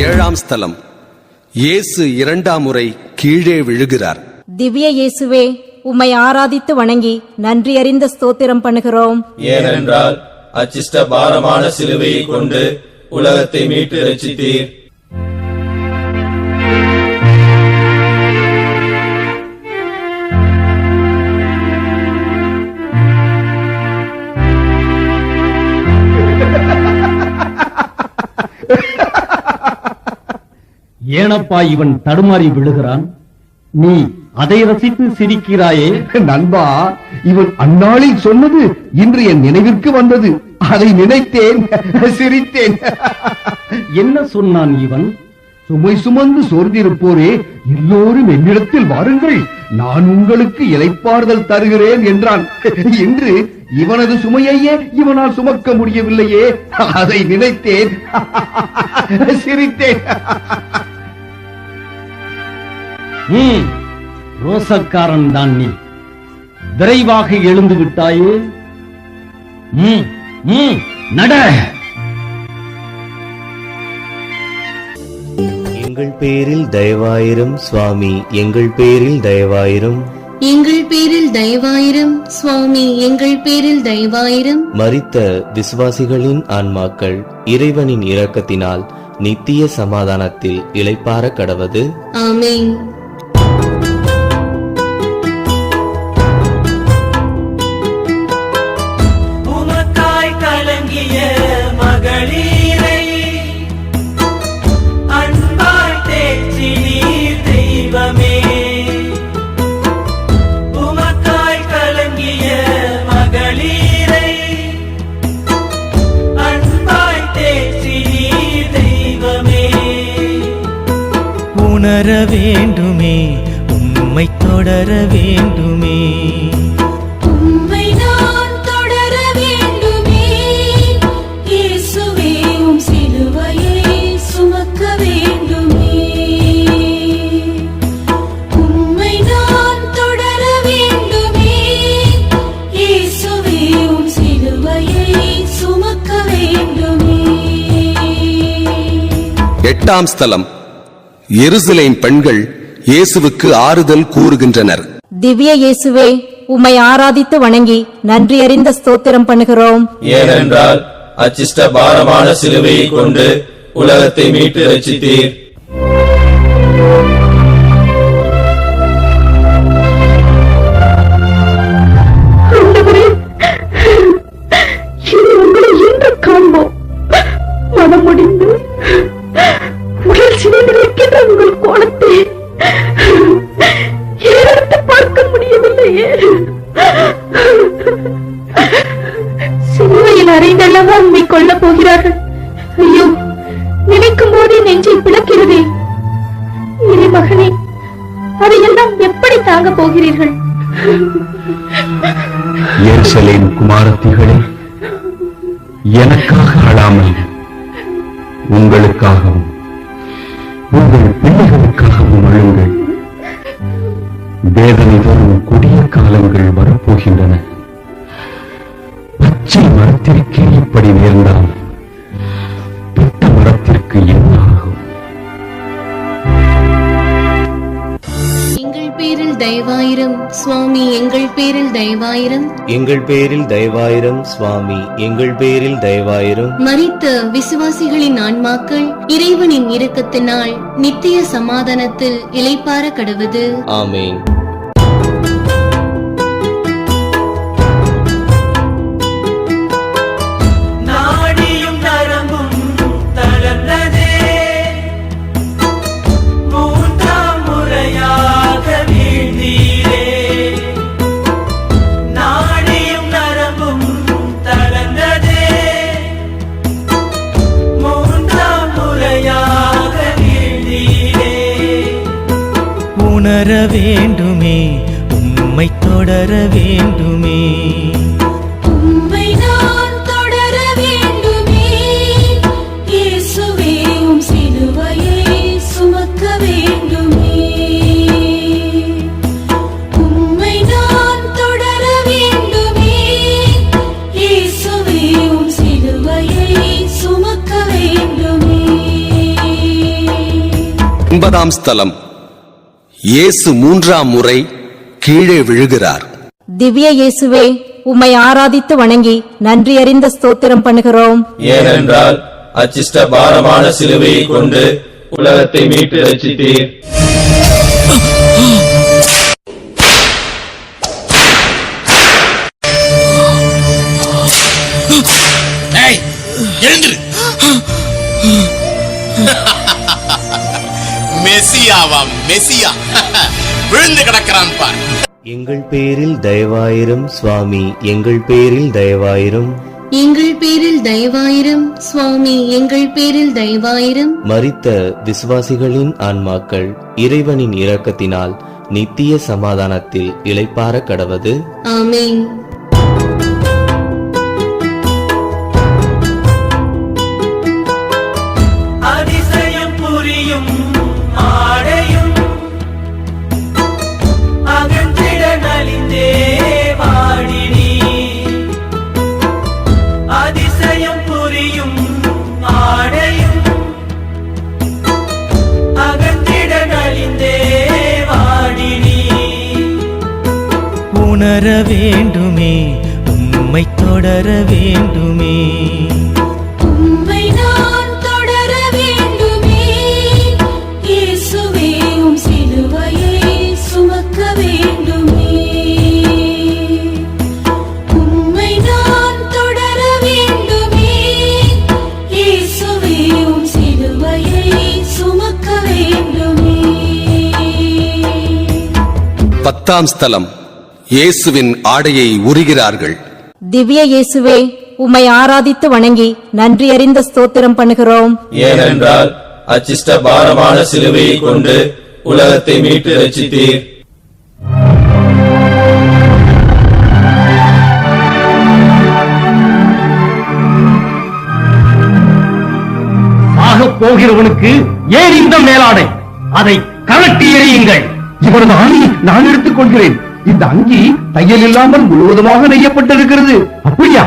ஏழாம் ஸ்தலம். இயேசு இரண்டாம் முறை கீழே விழுகிறார்.
திவ்ய இயேசுவே, உம்மை ஆராதித்து வணங்கி நன்றி அறிந்த ஸ்தோத்திரம் பண்ணுகிறோம்.
ஏனென்றால் அச்சிஷ்ட பாரமான சிலுவையை கொண்டு உலகத்தை மீட்டு ரட்சித்தீர்.
ஏனப்பா இவன் தடுமாறி விழுகிறான்? நீ அதை ரசித்து சிரிக்கிறாயே?
நண்பா, இவன் அந்நாளில் சொன்னது இன்று என் நினைவிற்கு வந்தது. அதை நினைத்தேன், சிரித்தேன்.
என்ன சொன்னான் இவன்?
சுமை சுமந்து சோர்ந்திருப்போரே, எல்லோரும் என்னிடத்தில் வாருங்கள், நான் உங்களுக்கு இளைப்பாறுதல் தருகிறேன் என்றான். இன்று இவனது சுமையையே இவனால் சுமக்க முடியவில்லையே, அதை நினைத்தேன், சிரித்தேன்.
ரோசக்காரன் தான் நீ. விரைவாக எழுந்து விட்டாயே. நட.
எங்கள் பேரில் தயவாயிரம் சுவாமி, எங்கள் பேரில் தயவாயிரம்.
எங்கள் பேரில் தயவாயிரம் சுவாமி, எங்கள் பேரில் தயவாயிரம்.
மரித்த விசுவாசிகளின் ஆன்மாக்கள் இறைவனின் இரக்கத்தினால் நித்திய சமாதானத்தில் இளைப்பாற கடவது.
ஆமென்.
உமக்காய் கலங்கிய மகளீரை அன்பாய் தேற்றினீர் தெய்வமே. உமக்காய் கலங்கிய மகளீரை அன்பாய் தேற்றினீர் தெய்வமே.
உணர வேண்டுமே, உம்மை தொடர வேண்டுமே.
உம்மை நான் தொடர வேண்டுமே. இயேசுவே, உம் சிலுவையை சுமக்க வேண்டுமே. உம்மை நான் தொடர வேண்டுமே. இயேசுவே, உம் சிலுவையை சுமக்க வேண்டுமே.
எட்டாம் ஸ்தலம். எருசலேம் பெண்கள் இயேசுவுக்கு ஆறுதல் கூறுகின்றனர்.
திவ்ய இயேசுவே, உம்மை ஆராதித்து வணங்கி நன்றி அறிந்த ஸ்தோத்திரம் பண்ணுகிறோம்.
ஏனென்றால் அச்சிஷ்ட பாரமான சிலுவையை கொண்டு உலகத்தை மீட்டு ரட்சித்தீர்.
மனம் முடிந்து உடல் சிதைந்திருக்கின்ற உங்கள் கோலத்தை ஏறெடுத்து பார்க்க முடியவில்லையே. சிலுவையில் அறைந்தல்லவா உண்மை கொள்ளப் போகிறார்கள். ஐயோ, நினைக்கும் போதே நெஞ்சை பிளக்கிறதே. இறை மகனே, அதையெல்லாம் எப்படி தாங்க போகிறீர்கள்?
எருசலேம் குமாரத்திகளே, எனக்காக அழாமல் உங்களுக்காகவும் உங்கள் பிள்ளைகளுக்காகவும் அழுங்கள். வேதனை தரும் கொடிய காலங்கள் வரப்போகின்றன. பச்சை மரத்திற்கே இப்படி நேர்ந்தால் பித்த மரத்திற்கு என்ன ஆகும்?
எங்கள் பேரில் தயவாயிரம் சுவாமி, எங்கள் பேரில் தயவாயிரம்.
எங்கள் பேரில் தயவாயிரம் சுவாமி, எங்கள் பேரில் தயவாயிரம்.
மரித்த விசுவாசிகளின் ஆன்மாக்கள் இறைவனின் இரக்கத்தினால் நித்திய சமாதானத்தில் இளைப்பாற கடவுது.
ஆமேன்.
நாடியும் நரம்பும் தளர்ந்ததே, மூன்றாம் முறையாக வீழ்ந்தீரே. நாடியும் நரம்பும் தளர்ந்ததே, மூன்றாம் முறையாக வீழ்ந்தீரே.
உணர வேண்டுமே, உம்மை தொடர வேண்டுமே.
உம்மை நான் தொடர வேண்டுமே, இயேசுவே உம் சிலுவையை சுமக்க வேண்டுமே. உம்மை நான் தொடர வேண்டுமே, இயேசுவே உம் சிலுவையை சுமக்க வேண்டுமே.
9ஆம் ஸ்தலம். இயேசு 3ஆம் முறை கீழே விழுகிறார்.
திவ்ய இயேசுவே, உம்மை ஆராதித்து வணங்கி நன்றி அறிந்த ஸ்தோத்திரம் பண்ணுகிறோம்.
ஏனென்றால் அச்சிஷ்ட பாரமான சிலுவையை கொண்டு உலகத்தை மீட்டு ரட்சித்தீர்.
மெசியாவாம் மெசியா விழுந்து கிடக்கிறான் பார்.
எங்கள் பேரில் தயவாயிரம் சுவாமி, எங்கள் பேரில் தயவாயிரம்.
எங்கள் பேரில் தயவாயிரம் சுவாமி, எங்கள் பேரில் தயவாயிரம்.
மரித்த விசுவாசிகளின் ஆன்மாக்கள் இறைவனின் இரக்கத்தினால் நித்திய சமாதானத்தில் இளைப்பாற கடவது.
ஆமேன்.
அதிசயம் புரியும் ஆடையும் அகன்றிட நலிந்தே வாடினி. அதிசயம் புரியும் ஆடையும் அகன்றிட நலிந்தே வாடினி.
உணர வேண்டுமே, உம்மை தொடர வேண்டுமே.
உம்மை நான் தொடர வேண்டுமே, இயேசுவே உம் சிலுவையை சுமக்க வேண்டுமே. உம்மை நான் தொடர வேண்டுமே, இயேசுவே உம் சிலுவையை சுமக்க வேண்டுமே.
10ஆம் ஸ்தலம். இயேசுவின் ஆடையை உரிகிறார்கள்.
திவ்ய இயேசுவே, உம்மை ஆராதித்து வணங்கி நன்றி அறிந்த ஸ்தோத்திரம் பண்ணுகிறோம்.
ஏனென்றால் அச்சிஷ்ட பாரமான சிலுவையை கொண்டு உலகத்தை மீட்டு ரட்சித்தீர்.
ஆகப் போகிறவனுக்கு ஏன் இந்த மேலாடை? அதை கழட்டி எறியுங்கள். இவரது ஆணி நான் எடுத்துக் கொள்கிறேன். இந்த அங்கி தையல் இல்லாமல் முழுவதுமாக நெய்யப்பட்டிருக்கிறது. அப்படியா?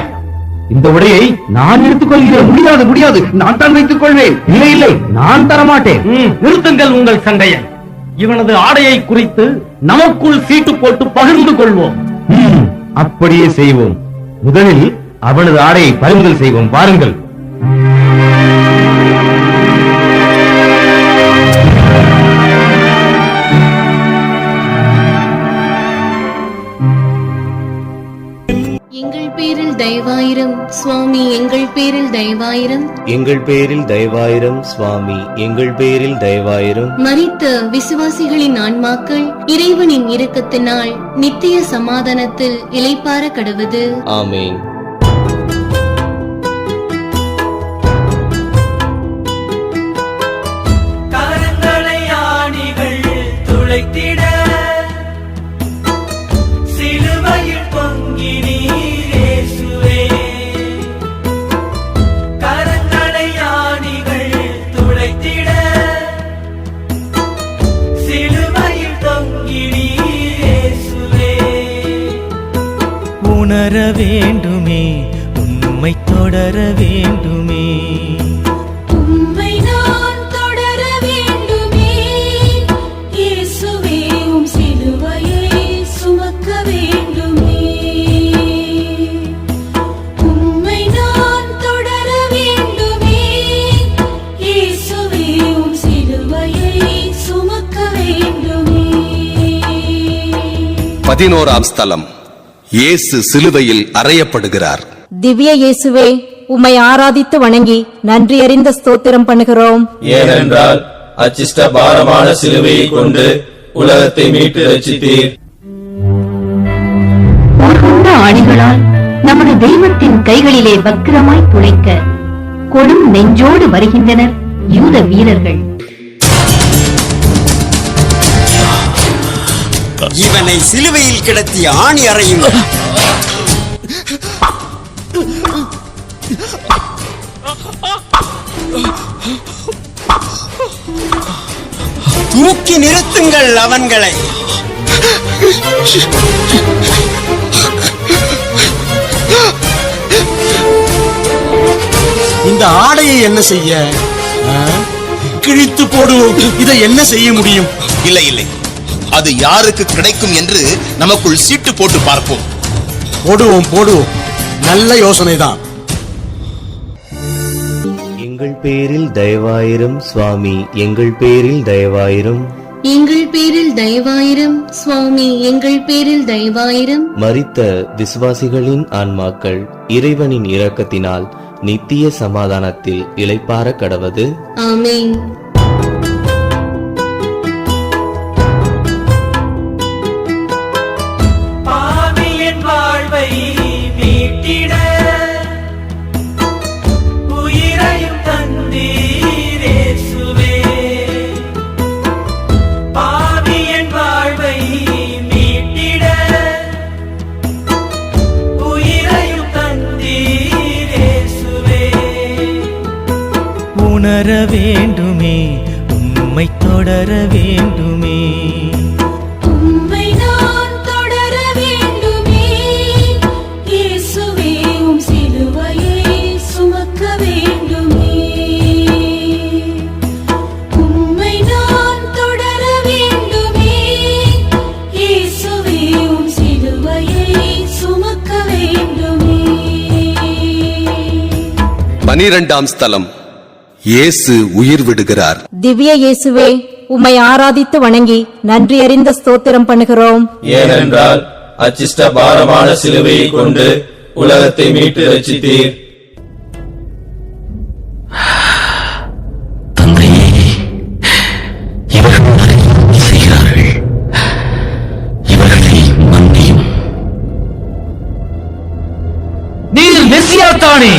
இந்த உடையை நான் எடுத்துக் கொள்கிறேன். முடியாது, முடியாது, நான் தான் வைத்துக் கொள்வேன். இல்லை, இல்லை, நான் தரமாட்டேன். நிறுத்துங்கள் உங்கள் சண்டையை. இவனது ஆடையை குறித்து நமக்குள் சீட்டு போட்டு பகிர்ந்து கொள்வோம். அப்படியே செய்வோம். முதலில் அவனது ஆடையை பறிமுதல் செய்வோம். பாருங்கள்.
எங்கள் பேரில் தயவாயிரம் சுவாமி, எங்கள் பேரில் தயவாயிரம்.
எங்கள் பேரில் தயவாயிரம் சுவாமி, எங்கள் பேரில் தயவாயிரம்.
மரித்த விசுவாசிகளின் ஆன்மாக்கள் இறைவனின் இரக்கத்தினால் நித்திய சமாதானத்தில் இளைப்பாற கடவது.
ஆமென்.
கரங்களை ஆணிகள் துளைத்திட சிலுவையில் தொங்கினீர் இயேசுவே. கரங்களை ஆணிகள் துளைத்திட சிலுவையில் தொங்கினீர் இயேசுவே.
உணர வேண்டுமே, உம்மை தொடர வேண்டுமே.
உம்மை நான் தொடர வேண்டுமே. இயேசுவே உம் சிலுவையை சுமக்க வேண்டுமே. உம்மை நான் தொடர வேண்டுமே. இயேசுவே உம் சிலுவையை சுமக்க வேண்டுமே.
11ஆம் ஸ்தலம். இயேசு சிலுவையில் அறையப்படுகிறார்.
திவ்ய இயேசுவே, உம்மை ஆராதித்து வணங்கி நன்றி அறிந்த ஸ்தோத்திரம் பண்ணுகிறோம்.
ஏனென்றால் அச்சிஷ்ட பாரமான சிலுவையை கொண்டு உலகத்தை மீட்டு ரட்சித்தீர்.
உருகுண்ட ஆணிகளால் நமது தெய்வத்தின் கைகளிலே வக்கிரமாய் துளைக்க கொடும் நெஞ்சோடு வருகின்றனர் யூத வீரர்கள்.
இவனை சிலுவையில் கிடத்தி ஆணி அறையுங்கள். தூக்கி நிறுத்துங்கள் அவன்களை. இந்த ஆடையை என்ன செய்ய? கிழித்து போடுவோம். இதை என்ன செய்ய முடியும்?
இல்லை இல்லை, அது யாருக்கு கிடைக்கும் என்று நமக்குள் சீட்டு போட்டு பார்ப்போம்.
போடுவோம். நல்ல யோசனைதான்.
எங்கள் பேரில் தயவாயிரம் சுவாமி, எங்கள் பேரில் தயவாயிரம்.
எங்கள் பேரில் தயவாயிரம் சுவாமி, எங்கள் பேரில் தயவாயிரம்.
மரித்த விசுவாசிகளின் ஆன்மாக்கள் இறைவனின் இரக்கத்தினால் நித்திய சமாதானத்தில் இளைப்பாற கடவது.
ஆமென்.
பாவியின் வாழ்வை மீட்டிட உயிரையும் தந்தீர் இயேசுவே. பாவியின் வாழ்வை மீட்டிட உயிரையும் தந்தீர் இயேசுவே.
உணர வேண்டுமே, உம்மை தொடர வேண்டுமே.
உம்மை நான் தொடர வேண்டுமே. இயேசுவே உம் சிலுவையை சுமக்க வேண்டுமே. உம்மை நான் தொடர வேண்டுமே. இயேசுவே உம் சிலுவையை சுமக்க வேண்டுமே.
12ஆம் ஸ்தலம். இயேசு உயிர் விடுகிறார்.
திவ்ய இயேசுவே, உம்மை ஆராதித்து வணங்கி நன்றி அறிந்த ஸ்தோத்திரம் பண்ணுகிறோம்.
ஏனென்றால் அச்சிஷ்ட பாரமான சிலுவையை கொண்டு உலகத்தை மீட்டு ரட்சித்தீர்.
தந்தையே, இவர்கள் அறியாமல் செய்கிறார்கள், இவர்களை மன்னியும்.
நீர் மெசியா தானே,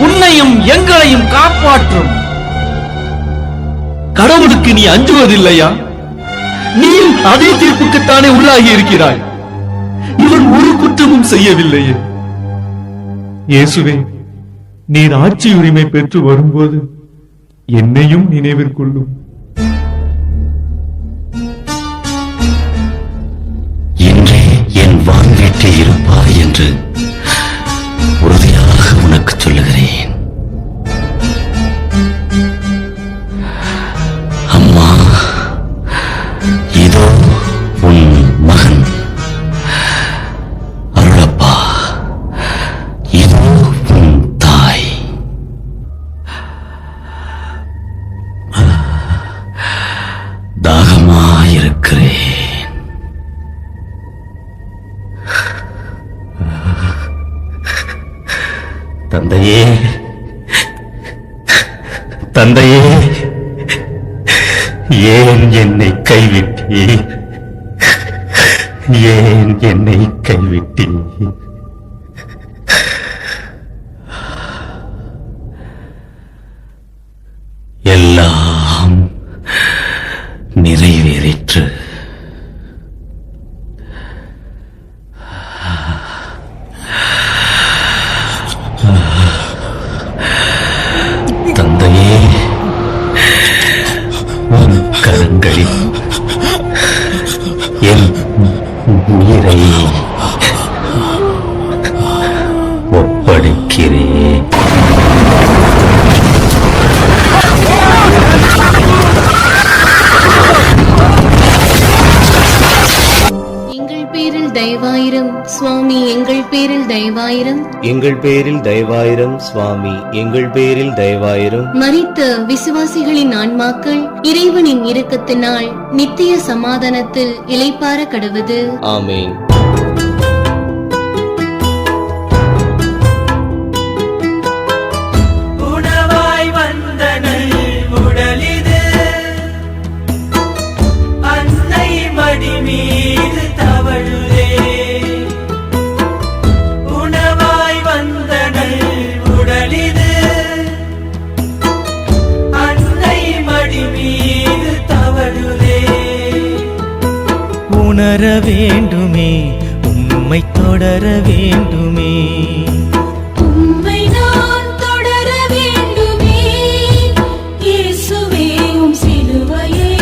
உன்னையும் எங்களையும் காப்பாற்றும். கடவுளுக்கு நீ அஞ்சுவதில்லையா? நீயும் அதே தீர்ப்புக்குத்தானே உள்ளாகி இருக்கிறாய். இவன் ஒரு குற்றமும் செய்யவில்லையே.
இயேசுவே, நீர் ஆட்சி உரிமை பெற்று வரும்போது என்னையும் நினைவிற்கொள்ளும்.
இன்றே என் வாழ்வீட்டே இருப்பாய் என்று உறுதியாக உனக்கு சொல்லுகிறேன். அம்மா, தந்தையே, தந்தையே, ஏன் என்னை கைவிட்டீர்? ஏன் என்னை கைவிட்டீர்? எல்லாம் நிறைவேறிற்று. தந்தையே, உன் கரங்களில் என் உயிரை ஒப்படைக்கிறேன்.
எங்கள் பேரில் தயவாயிரம் சுவாமி, எங்கள் பேரில் தயவாயிரம்.
எங்கள் பேரில் தயவாயிரம் சுவாமி, எங்கள் பேரில் தயவாயிரம்.
மரித்த விசுவாசிகளின் ஆன்மாக்கள் இறைவனின் இரக்கத்தினால் நித்திய சமாதானத்தில் இளைப்பாற கடவது.
ஆமென்.
உணவாய் வந்தனள் உடலிது, அன்னை மடி மீது தவழுதே. உணவாய் வந்தனள் உடலிது, அன்னை மடி மீது தவழுதே.
உணர வேண்டுமே, உம்மை தொடர வேண்டுமே.
உம்மை நான் தொடர வேண்டுமே. இயேசுவே உம் சிலுவையை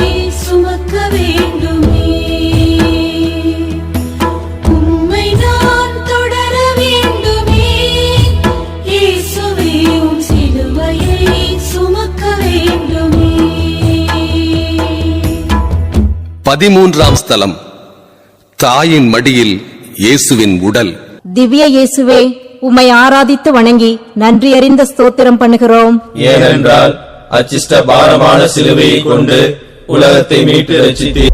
சுமக்க வேண்டுமே. உம்மை நான் தொடர வேண்டுமே. இயேசுவே உம் சிலுவையை சுமக்க வேண்டுமே.
13ஆம் ஸ்தலம். தாயின் மடியில் இயேசுவின் உடல்.
திவ்ய இயேசுவே, உம்மை ஆராதித்து வணங்கி நன்றி அறிந்த ஸ்தோத்திரம் பண்ணுகிறோம்.
ஏனென்றால் அச்சிஷ்ட பாரமான சிலுவையை கொண்டு உலகத்தை மீட்டு ரட்சித்தீர்.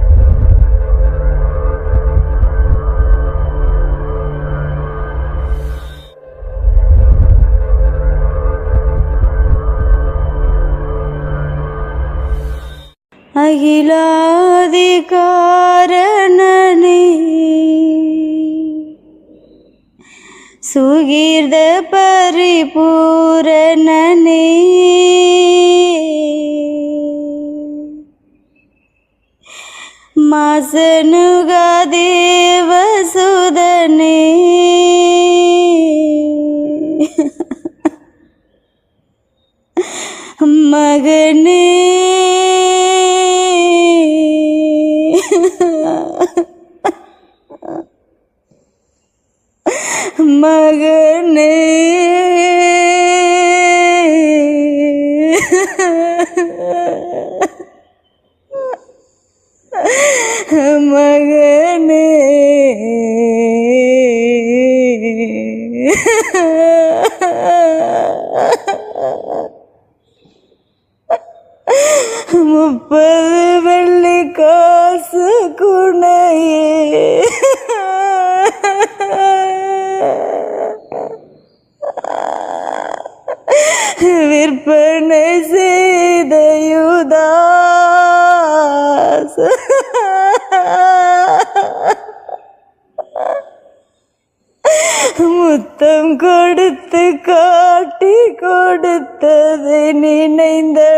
அகிலாதிகாரணனே, சுகீர்த பரிபூரணனே, மாசனுகா தேவசுதனே, மகனே, மகனே, மகனே, முப்பது வெள்ளி காசு குணையே, விற்பனை செய்த யூதாஸ், முத்தம் கொடுத்து காட்டி கொடுத்ததை நினைந்தழுவேனோ,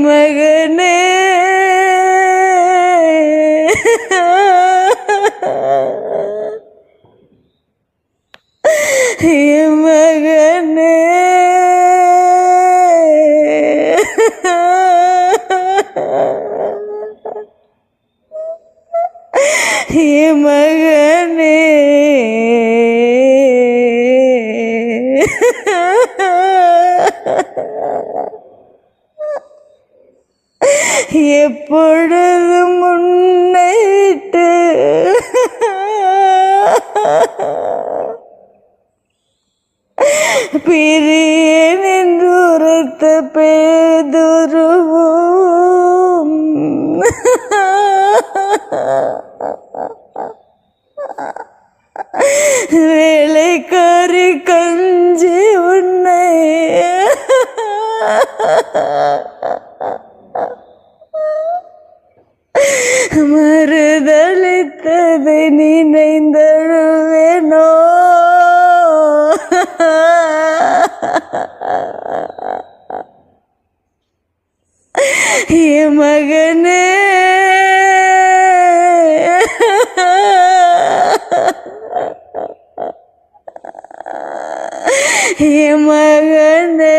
மகனே, மகனே, மகனே, எப்பொழுதும் முன்னிட்டு பிரியன் என்று உரைத்த பேதுருவும் வேலைக்காரி கஞ்சி உன்னை மறுதளித்ததை நினைந்தழுவேனோ என் மகனே என் மகனே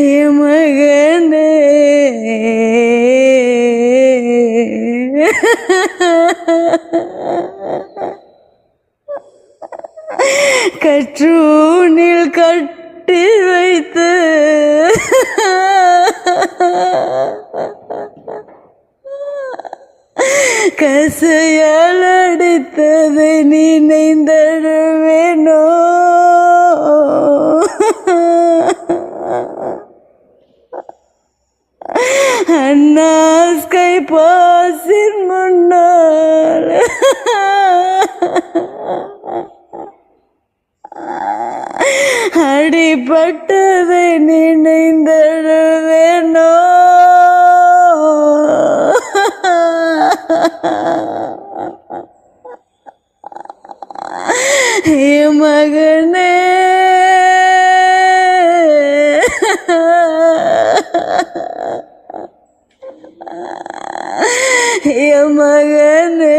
என் மகனே கற்றூனில் கட்டி வைத்து கசையால் அடித்ததை நினைந்தழுவேனோ அண்ணாஸ்கை பாசின் முன்னால் அடிபட்டதை நினைந்தழுவேனோ என் மகனே என் மகனே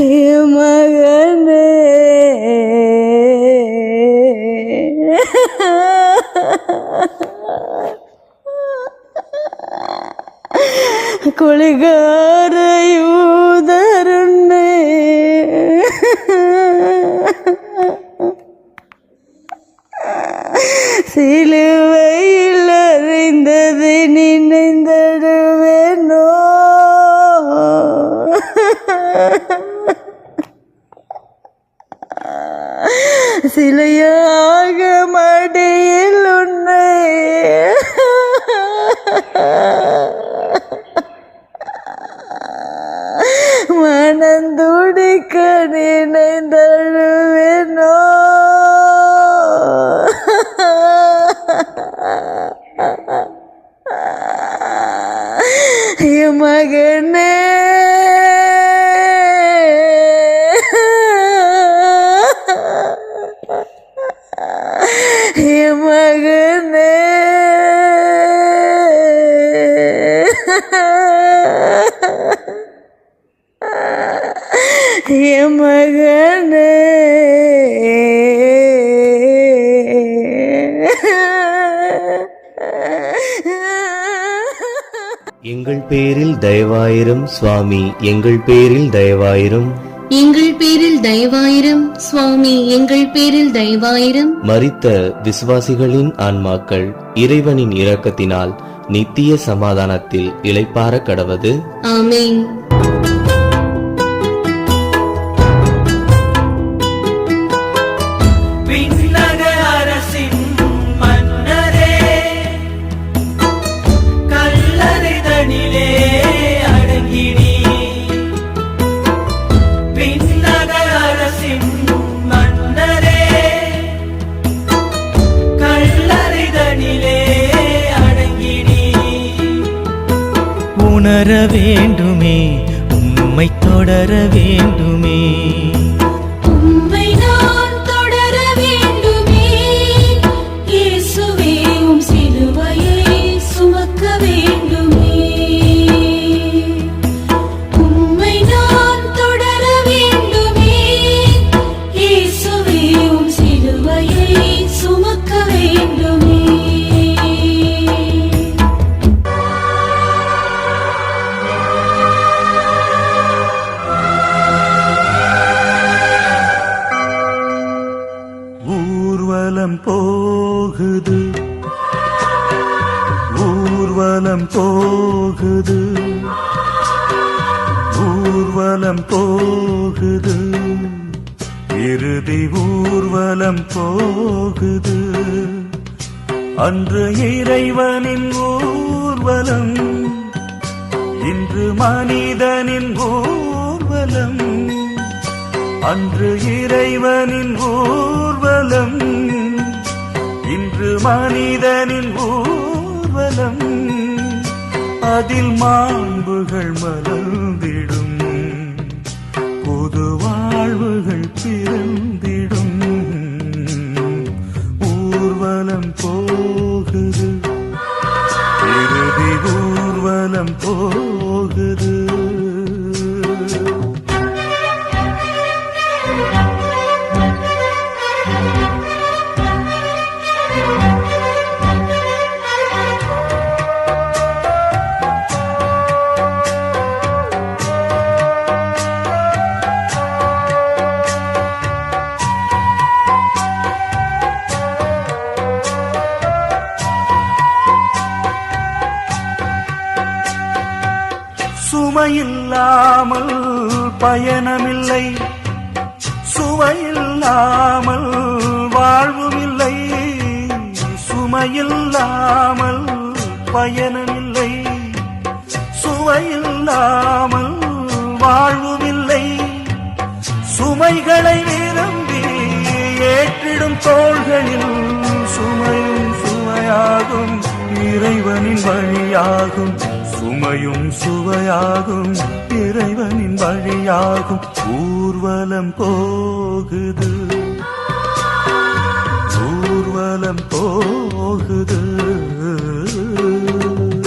என் மகனே கொலைகார யூதருன்னே சிலுவையில் அறிந்ததை நினைந்தழுவேனோ சிலையாக மடியில் உன்னை மனந்துடிக்க நினைந்தழுவேனோ என் மகனே என் மகனே என் மகனே
எங்கள் பேரில் தயவாயிரும் சுவாமி, எங்கள் பேரில் தயவாயிரும்.
எங்கள் பேரில் தயவாயிரும் சுவாமி, எங்கள் பேரில் தயவாயிரும்.
மரித்த விசுவாசிகளின் ஆன்மாக்கள் இறைவனின் இரக்கத்தினால் நித்திய சமாதானத்தில் இளைப்பாற கடவது.
ஆமென்.
விண்ணக அரசின் மன்னரே, கல்லறைதனிலே அடங்கினீ. விண்ணக அரசின் மன்னரே, கல்லறைதனிலே அடங்கினீ.
உணர வேண்டுமே, உம்மை தொடர வேண்டுமே.
உம்மை நான் தொடர வேண்டுமே. இயேசுவே உம் சிலுவையை சுமக்க வேண்டுமே. உம்மை நான் தொடர வேண்டுமே. இயேசுவே உம் சிலுவையை சுமக்க வேண்டுமே.
ஊர்வலம் போகுது, ஊர்வலம் போகுது, ஊர்வலம் போகுது, இறுதி ஊர்வலம் போகுது. அன்று இறைவனின் ஊர்வலம், இன்று மனிதனின் ஊர்வலம். அன்று இறைவனின் ஊர்வலம், இன்று மனிதனின் ஊர்வலம். அதில் மாண்புகள் மலர்ந்திடும், புது வாழ்வுகள் பிறந்திடும். ஊர்வலம் போகுது, இறுதி ஊர்வலம் போகுது. சுமையில்லாமல் பயணமில்லை, சுவையில்லாமல் வாழ்வுமில்லை. சுமையில்லாமல் பயணமில்லை, சுவையில்லாமல் வாழ்வுமில்லை. சுமைகளை விரும்பி ஏற்றிடும் தோள்களில் சுமையும் சுவையாகும், இறைவனின் வழியாகும். சுமையும் சுவையாகும், இறைவனின் வழியாகும். ஊர்வலம் போகுது, ஊர்வலம் போகுது.